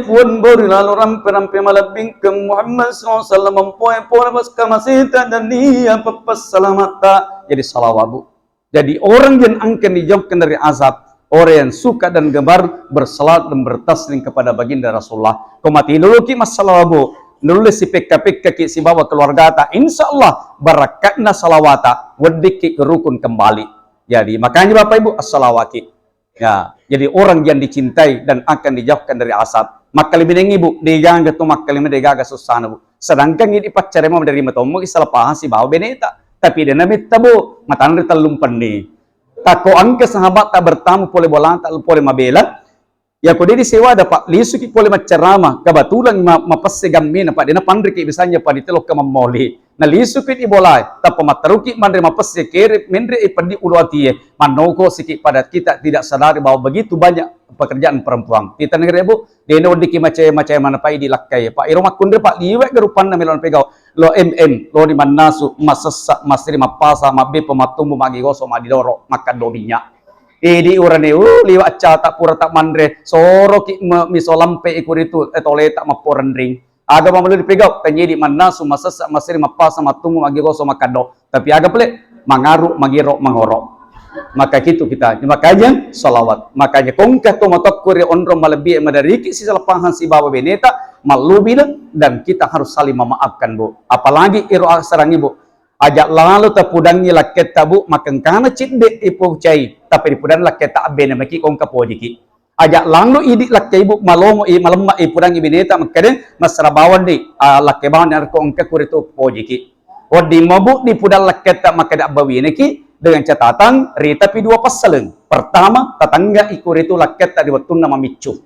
Puan bori lalu rampe-rampe malabing ke Muhammad SAW mempoe-poe pas kamasita dan dia pepas salamata. Jadi salawat Bu. Jadi orang yang akan dijauhkan dari azab, orang yang suka dan gemar bersalat dan bertaslim kepada baginda Rasulullah. Kau mati dulu ki masalah Bu. Nulis si pekka-pekka ki si bawa keluarga ta, insyaallah barakatna salawata wadiki ke rukun kembali. Jadi makanya Bapak Ibu as-salawati. Ya, jadi orang yang dicintai dan akan dijauhkan dari asap. Maka lebih dengan Ibu, digaga tu maka lebih digaga susana Bu. Sedangkan ini pacar mau dari matomo isal paham si bawa beneta, tapi dia namit Bu, matan rita lumpan ni. Tako angka sahabat tak bertamu boleh bolang tak boleh mabela. Ya kau di sewa dapat lisuki boleh macerama kebetulan mapasse gamme na pak dina pandri ki bisanya pak ditelok ke mamoli na lisuki di bolai tapi mataruki mandre mapasse kere mendre pandi uluatie manoko siki pada kita tidak sadari bahwa begitu banyak pekerjaan perempuan kita negeri Bu dene odiki macam mana pai di lakkai pak iroma kundre pak liwek gerupanna melon pegau lo lo di manasu masessa masri mapasa mabbe pematumbu magi goso madidoro makan dominya. Di urane liwat ca tak pura tak mandre soro ki miso lampe ikur itu tole tak maporan ring aga mamelu dipegau tanya di mana sumasasa masiri mapasa matumu magi goso makado tapi aga pele mangaru magiro mangoro maka gitu kita makanya salawat makanya kongka to matakkuri onro malabi madariki si salapahan si bawa beneta malubila dan kita harus saling memaafkan Bu apalagi iro sarang Ibu ajak lalu tapudangi laket tabu makan kana cinde ipo cai tapi dipudan laket tak bene maki kong kapojiki ajak lalu idik laket ibu malomo malemma ipudangi bineta makade masrabawan di laket bawan yang kong kapuritu pojiki odi mabu dipudan laket tak makada bawi neki dengan catatan ri tapi dua pasaleng pertama tatangga ikuritu laket tak diwatuna mamicu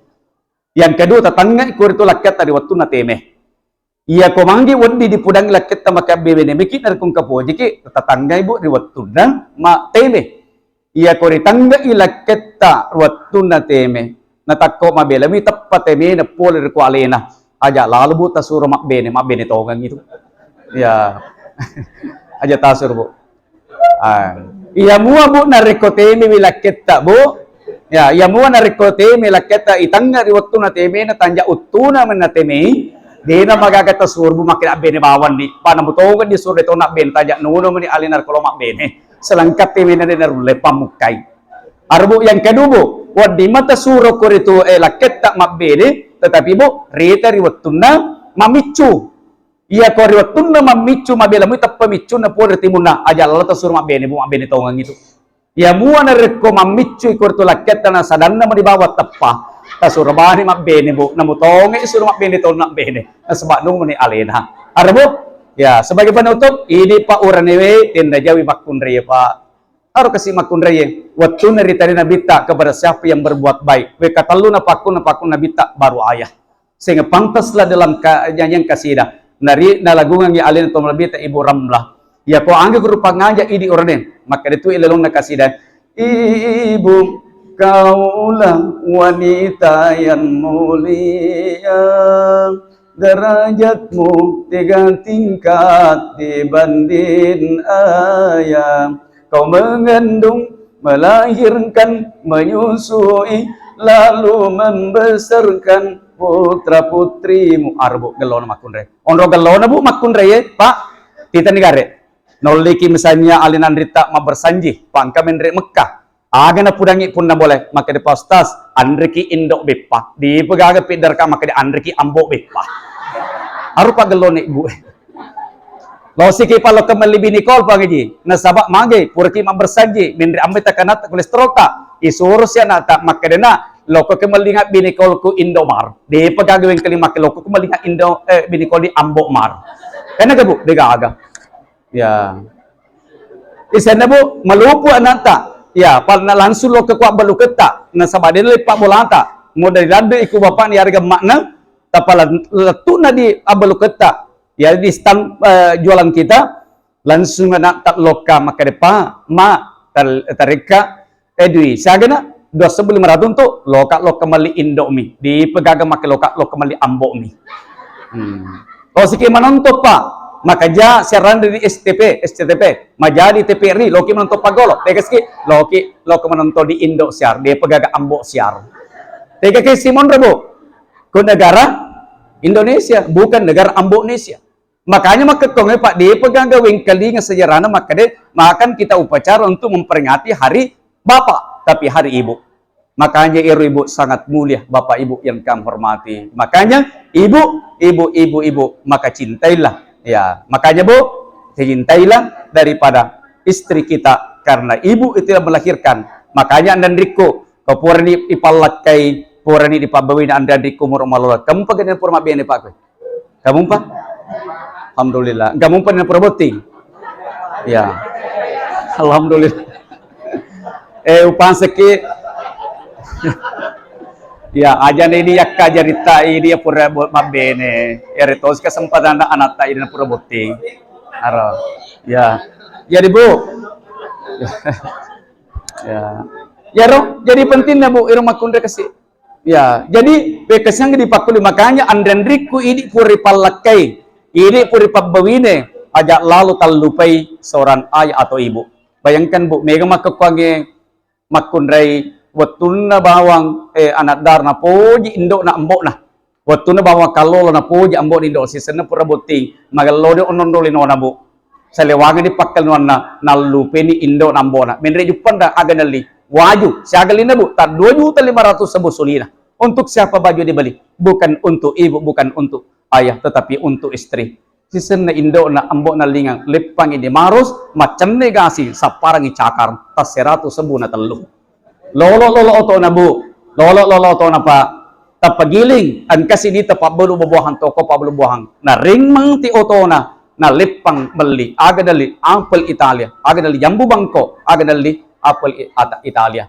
yang kedua tatangga ikuritu laket tak diwatuna temeh. Ia komangi wadi di pudang laket tamaka bebe nemeki narkung kapo jiki tatangga Ibu riwatuna ma teme. Ia kori tangga ilaket ta riwatuna teme. Natakko mabela mi tappa teme na pole ko alena. Aja lalu Bu tasuro mak bene tongan itu. Ya. Aja tasur Bu. Ia mua Bu nariko teme wilaket ta Bu. Ya, ia mua nariko teme laket ta itangga riwatuna teme na tanja utuna men na teme. Dina magagata surbu makin abene bawan di panamutongan di surde to nak ben tajak nuno meni alinar kalau mak bene selangkap temi na dinar le pamukai arbu yang kedua wadi mata suro kuritu laket tak mabede, tetapi bu reta riwatuna mamicu. Iya ko riwatuna mamicu mabela mu tak pemicu na po timuna aja lala ta suro mabene bu mabene tongang itu. Ya mua na reko mamicu ikor tu laket na sadanna manibawa teppa. Ta suro bani mabene bu namutonge suro mabene to nak bene. Sebab nu mani alena. Ada bu? Ya, sebagai penutup, ini Pak Uranewe tenda jawi makunraya Pak. Harus kasih makunraya. Waktu nerita nabita kepada siapa yang berbuat baik. We katalu na pakun nabita baru ayah. Sehingga pantaslah dalam nyanyian kasidah. Nari nalagungan yang alin atau nabita Ibu Ramlah. Ya kau anggap berupa ngajak ini oranen. Maka itu ilelong na kasidah. Ibu kaulah wanita yang mulia. Derajatmu 3 tingkat dibanding ayam. Kau mengandung, melahirkan, menyusui, lalu membesarkan putra putrimu. Arbo gelona makunre. Onro gelona bu makunre ya Pak. Kita negara. Noliki misalnya alinan rita ma bersanji. Pangka menre Mekah. Aga na pudangi pun na boleh. Maka di postas Andriki Indo bepa. Di pegaga pidar ka maka di Andriki Ambo bepa. Arupa gelone ibu. Lo siki palo kemali bini kol pangaji. Nasabak mage purki ma bersanji menri ambe takanat kolesterol ta. Isurus ya nata makadena lo ko kemali ngat bini kol ku Indomar. Di pegagawin kelima lo ko kemali ngat Indo bini kol di Ambo Mar. Kena ke bu dega aga. Ya. Isana bu malupu anata. Ya, pal na langsung lo ke kuat balu keta. Nasabak dia lepak bolata. Mo dari lade iku bapak ni harga makna tapala letuna di abalu keta ya di stand jualan kita langsung nak tak loka maka depa tarika edui sagana 2.500 untuk loka mali Indomie di pegaga maka loka mali Ambo mi. Kalau sikit menonton Pak maka ja siaran dari STP majadi TPRI loki menonton pagolo tegaski loki menonton di Indo siar di pegaga Ambo siar tegake Simon Rebo ke negara Indonesia, bukan negara Ambonesia. Makanya makekongnya Pak dia pegang gawing kali sejarahnya maka dia makan kita upacara untuk memperingati hari Bapak, tapi hari Ibu. Makanya ibu sangat mulia, Bapak Ibu yang kami hormati. Makanya ibu, maka cintailah. Ya, makanya Bu, cintailah daripada istri kita karena ibu itu yang melahirkan. Makanya Anda Riko, kau purni ipalakai purani di pabawin Anda di kumur malula. Kamu pakai dengan purma bene Pak. Kamu Pak? Alhamdulillah. Kamu pakai dengan puraboti. Ya. Alhamdulillah. Upan seki. Ya, aja ini ya kajarita ini ya pura mabene. Eritos kesempatan anak tak ini puraboti. Aro. Ya. Jadi Bu. Ya. Ya roh, jadi pentingnya Bu irung makundre kasih. Ya, jadi bekasnya dipakuli makanya Andrendriku ini puri palakai, ini puri pabawine, ajak lalu talupai seorang ayah atau ibu. Bayangkan Bu, mega makakwange makundrai watuna bawang anak dar na poji indo na ambo na. Watuna bawang kalolo na poji ambo indo sisena pura boti magalode onondoli nona Bu. Salewangan dipakal nona nalupe ni indo na ambo na. Menre jupanda aganali. Waju, siagalina Bu, tak 2.500.000 sebu sulina. Untuk siapa baju dibeli? Bukan untuk ibu, bukan untuk ayah, tetapi untuk istri. Sisen na indo na ambo na lingang, lepang ini marus, macam negasi, saparang icakar, tas 100 sebu na telu. Lolo oto na Bu, lolo oto na pa, tapagiling, an kasi dito pa bulu bubuhang toko, pa bulu bubuhang, na ring mang ti oto na lepang beli, aga dali, Apple Italia, aga dali, Jambu Bangko, aga dali, Apple Italia.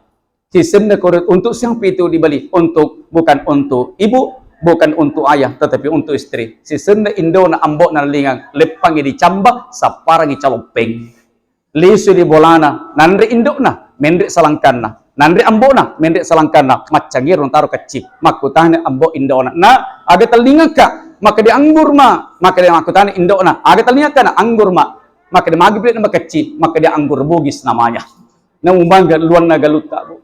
Sistem dekorat untuk siapa itu dibeli? Untuk bukan untuk ibu, bukan untuk ayah, tetapi untuk istri. Sistem Indo na ambo na lingang lepang di camba saparang calopeng. Lisu di bolana nanri Indo na mendri salangkan na. Nanri ambo na mendri salangkan na. Macangir taruh kecil. Makutahnya ambo Indo na aga telinga ka maka di anggur ma maka di makutahnya Indo na aga telinga ka na anggur ma maka di magiblit na kecil maka di anggur bugis namanya. Namubangga luan na galuta Bu.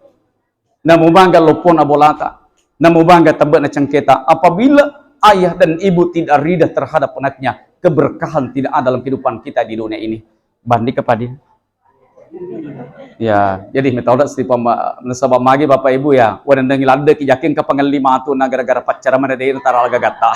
Namubangga lopon abolata. Namubangga tebak na cangketa. Apabila ayah dan ibu tidak ridha terhadap anaknya, keberkahan tidak ada dalam kehidupan kita di dunia ini. Bandi kepada Ya, jadi metode si nasabah magi Bapak Ibu ya, wadan dengi lande ki yakin ke panglima tu na gara-gara pacara mana deh antara laga gata.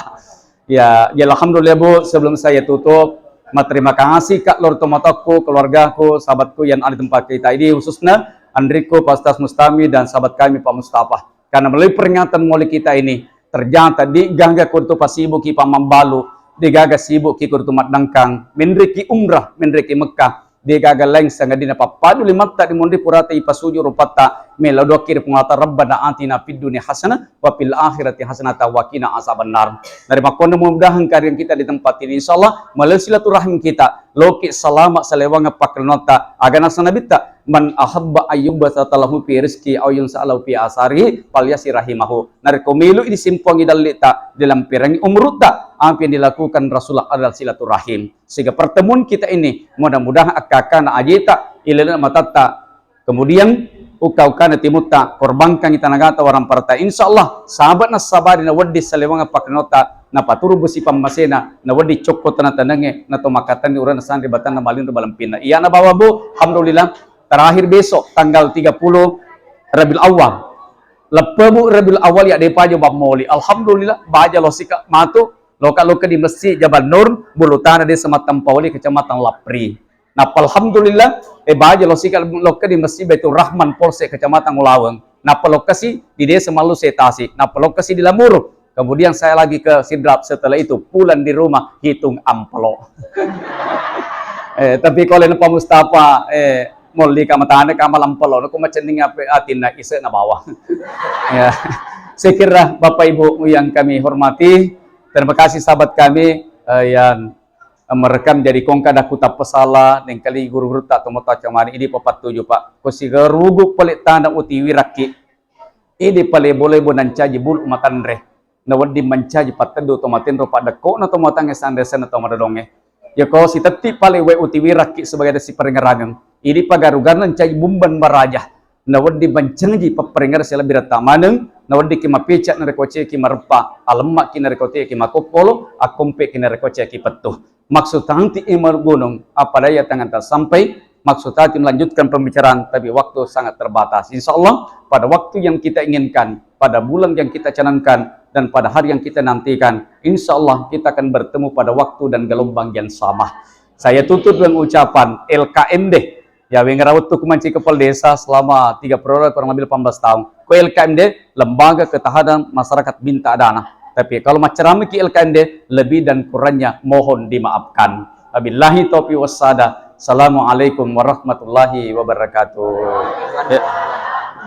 Ya, ya alhamdulillah Bu, sebelum saya tutup, terima kasih Kak Lord Tomataku, keluargaku, sahabatku yang ada di tempat kita ini, khususnya Andriko, Pastas Mustami, dan sahabat kami Pak Mustafa. Karena melalui peringatan mulai kita ini, ternyata di gangga kurtu pasibu ki pamambalu, di gaga sibuk ki kurtu matdangkang, mendriki umrah, mendriki Mekah, di gaga leng sangadina papadu limatta di mundi purata ipasuju rupata melodokir pengata rabbana atina fid dunya hasanah wa fil akhirati hasanah wa qina azabannar. Dari makona mudah-mudahan karya kita di tempat ini insyaallah melalui silaturahim kita loki salama salewanga pakelnota agana sanabita man ahabba ayyuba satalahu fi rizki aw yunsalahu fi asari falyasi rahimahu. Nari komilu ini simpongi dalita dalam pirangi umruta apa yang dilakukan Rasulullah adalah silaturahim. Sehingga pertemuan kita ini mudah-mudahan akakana ajita ilana matata. Kemudian ukau kana timuta korbankan kita nagata warang parta. Insyaallah sahabat nas sabari na wadi salewanga paknota na paturu besi pamasena na wadi cokot na tanange na tomakatan ni urang sandri batan na malin balam pina. Iya na bawa Bu, alhamdulillah terakhir besok tanggal 30 Rabiul Awal. Lepebu Rabiul Awal ya depa jo moli. Alhamdulillah baja losika matu loka-loka di Masjid Jabal Nur, Bulutana di Sematang Pauli, Kecamatan Lapri. Nah, alhamdulillah, baja loka di Masjid Baitur Rahman, Polsek, Kecamatan Ulaweng. Nah, lokasi di Desa Malu Setasi. Nah, lokasi di Lamuru. Kemudian saya lagi ke Sidrap, setelah itu pulang di rumah, hitung amplo. Tapi kalau Pak Mustafa, muli kamatane kamal amplo, aku macam ni atin na isa na bawah. Ya. Saya kira Bapak Ibu yang kami hormati, terima kasih sahabat kami yang merekam jadi kongka dakuta pesala dan kali guru-guru tak tomota camani ini papat tujuh Pak. Kosi geruguk pelik tanda uti wiraki. Ini pale boleh bonan caji bul umatan re. Nawadi mencaji patendu tomatin ropa deko na tomatang esandesan atau madadonge. Ya kau si teti pale we uti wiraki sebagai si perengerangan. Ini pagarugan caji bumban baraja. Nawadi bancangi paperingar sila birata maneng. Nawadi ki mapecak na rekoce ki marpa alamak ki na rekoce ki makopolo akompe ki na rekoce ki petuh. Maksud tanti imar gunung apa daya tangan tak sampai maksud hati melanjutkan pembicaraan tapi waktu sangat terbatas. Insyaallah pada waktu yang kita inginkan, pada bulan yang kita canangkan dan pada hari yang kita nantikan, insyaallah kita akan bertemu pada waktu dan gelombang yang sama. Saya tutup dengan ucapan LKMD. Ya, wengerawat tu kumanci kepala desa selama 3 periode kurang lebih 18 tahun. Ko LKMD, Lembaga Ketahanan Masyarakat Minta Dana. Tapi kalau macam ki LKMD, lebih dan kurangnya mohon dimaafkan. Wabillahi taufiq wassada. Assalamualaikum warahmatullahi wabarakatuh.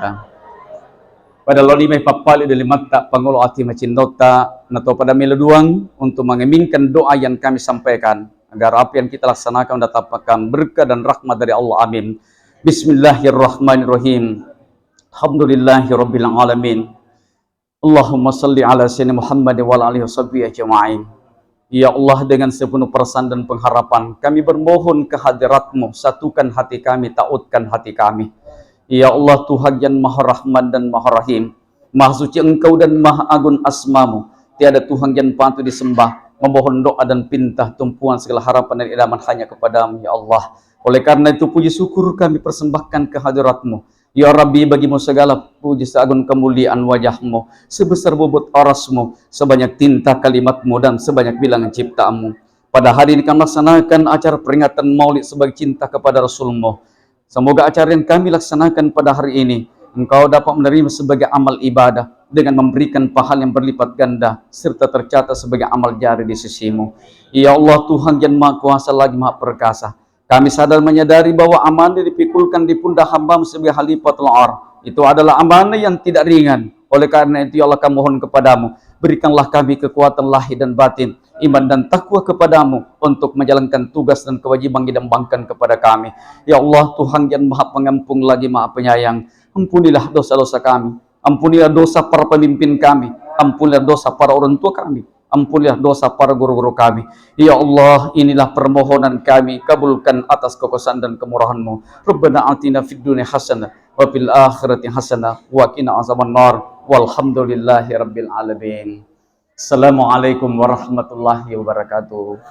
Ya. Pada lodi may papali dari mata pangulo ati macindota nato pada meluduang untuk mengeminkan doa yang kami sampaikan. Agar apa yang kita laksanakan mendapatkan berkah dan rahmat dari Allah. Amin. Bismillahirrahmanirrahim. Alhamdulillahirabbil alamin. Allahumma salli ala sayyidina Muhammad wa ala alihi washabbihi ajma'in. Ya Allah, dengan sepenuh perasaan dan pengharapan kami bermohon ke hadirat-Mu, satukan hati kami, tautkan hati kami. Ya Allah, Tuhan yang Maha Rahman dan Maha Rahim, Maha Suci Engkau dan Maha Agung asma-Mu. Tiada Tuhan yang patut disembah. Memohon doa dan pinta tumpuan segala harapan dan idaman hanya kepadamu, ya Allah. Oleh karena itu puji syukur kami persembahkan ke hadirat-Mu. Ya Rabbi, bagimu segala puji seagung kemuliaan wajah-Mu, sebesar bobot aras-Mu, sebanyak tinta kalimat-Mu dan sebanyak bilangan ciptaan-Mu. Pada hari ini kami laksanakan acara peringatan Maulid sebagai cinta kepada Rasul-Mu. Semoga acara yang kami laksanakan pada hari ini Engkau dapat menerima sebagai amal ibadah dengan memberikan pahala yang berlipat ganda serta tercatat sebagai amal jari di sisi-Mu. Ya Allah, Tuhan yang Maha Kuasa lagi Maha Perkasa, kami sadar menyadari bahwa amanah dipikulkan di pundak hamba-Mu sebagai khalifatul ar. Itu adalah amanah yang tidak ringan. Oleh karena itu ya Allah, kami mohon kepadamu, berikanlah kami kekuatan lahir dan batin, iman dan takwa kepadamu untuk menjalankan tugas dan kewajiban yang dibangkan kepada kami. Ya Allah, Tuhan yang Maha Pengampun lagi Maha Penyayang, ampunilah dosa-dosa kami, ampunilah dosa para pemimpin kami, ampunilah dosa para orang tua kami, ampunilah dosa para guru-guru kami. Ya Allah, inilah permohonan kami, kabulkan atas kekuasaan dan kemurahan-Mu. Rabbana atina fid dunya hasanah wa fil akhirati hasanah wa qina azabannar. Walhamdulillahi rabbil alamin. Assalamualaikum warahmatullahi wabarakatuh.